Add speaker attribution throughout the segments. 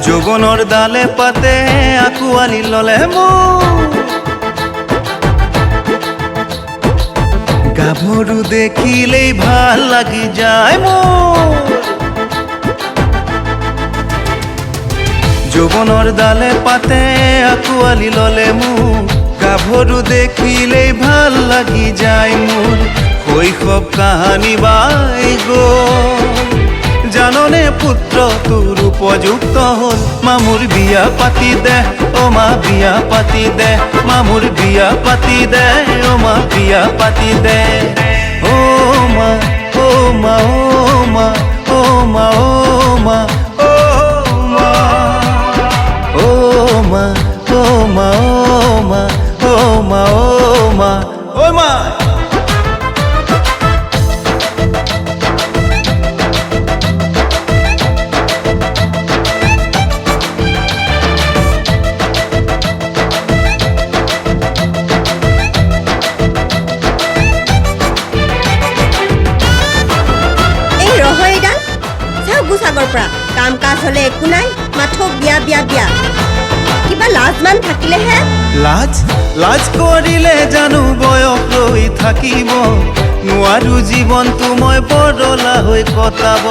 Speaker 1: যৌবনৰ ডালে পাতে আঁকোৱালি ললে গাভৰু দেখিলেই ভাল লাগি যায় মোৰ যৌবনৰ ডালে পাতে আঁকোৱালি ললে গাভৰু দেখিলেই ভাল লাগি যায় মোৰ শৈশৱ কাহানী বাই গ'ল জাননে পুত্ৰ তোৰ উপযুক্ত হল মামুৰ বিয়া পাতি দে ও মা বিয়া পাতি দে মামুৰ বিয়া পাতি দে ও মা বিয়া পাতি দে ও মা ও মা ও মা ও মা ও মা ও মা ও মা ও মা ও মা ও মা ও মা ও মা
Speaker 2: কাম কাজ হলে একো নাই মাথো বিয়া বিয়া বিয়া কিবা লাজমান থাকিলেহে
Speaker 1: লাজ লাজ কৰিলে জানো বয়স ৰৈ থাকিব নোৱাৰো জীৱনটো মই বৰলা হৈ কটাব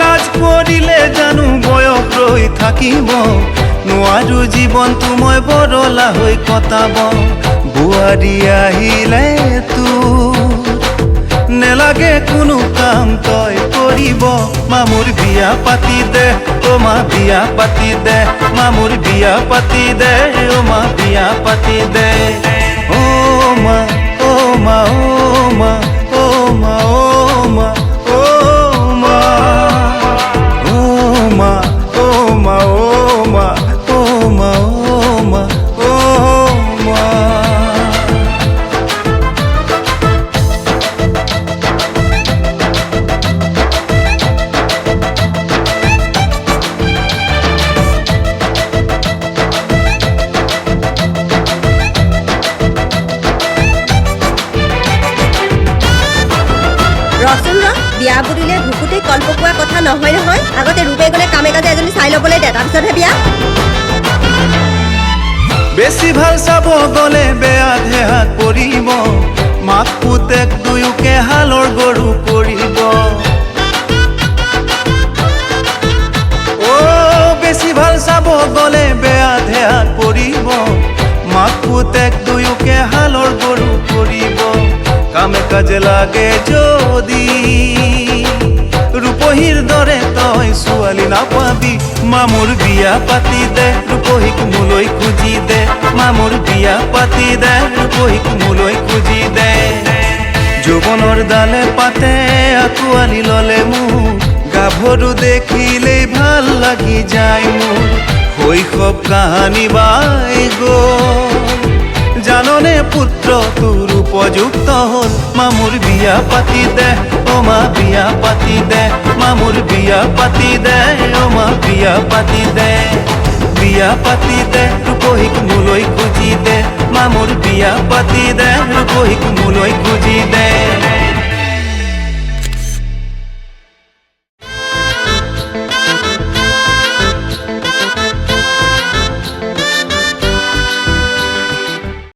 Speaker 1: লাজ কৰিলে জানো বয়স ৰৈ থাকিব নোৱাৰো জীৱনটো মই বৰলা হৈ কটাব বোৱাৰী আহিলে তোৰ নেলাগে কোনো কাম তই কৰিব মামুৰ বিয়া পাতি দে ও মা বিয়া পাতি দে মামুৰ বিয়া পাতি দে ও মা বিয়া পাতি দে ও মা ও মা ও মা ও মা ও মা ও মা ও মা ও মা ও মা ও মা ও মা ও মা
Speaker 2: বিয়া বুলিলে ভুকুতে কল্পকোৱা কথা নহয় নহয় আগতে ৰূপে গলে কামে কাজে এজনী চাই ল'বলৈ দে তাৰপিছতহে বিয়া
Speaker 1: বেছি ভাল চাব গলে বেয়া দেহাত পৰিব মাক পুতেক দুয়োকে হালৰ গৰু কৰিব বেছি ভাল চাব গলে বেয়া দেহাত পৰিব মাক পুতেক দুয়োকে হালৰ গৰু কৰিব কামে কাজে লাগে যদি ৰূপহীৰ দৰে তই ছোৱালী নাপাবি মামুৰ বিয়া পাতি দে ৰূপহীক মোলৈ খুজি দে মামুৰ বিয়া পাতি দে ৰূপহীক মোলৈ খুজি দে যৌবনৰ ডালে পাতে আঁকোৱালি ললে গাভৰু দেখিলেই ভাল লাগি যায় মোৰ শৈশৱ কাহানী বাই গ'ল জাননে পুত্ৰ তোৰ উপযুক্ত হল মামুৰ বিয়া পাতি দে ও মা বিয়া পাতি দে মামুৰ বিয়া পাতি দে ও মা বিয়া পাতি দে বিয়া পাতি দে ৰূপহীক মোলৈ খুজি দে মামুৰ বিয়া পাতি দে ৰূপহীক মোলৈ খুজি দে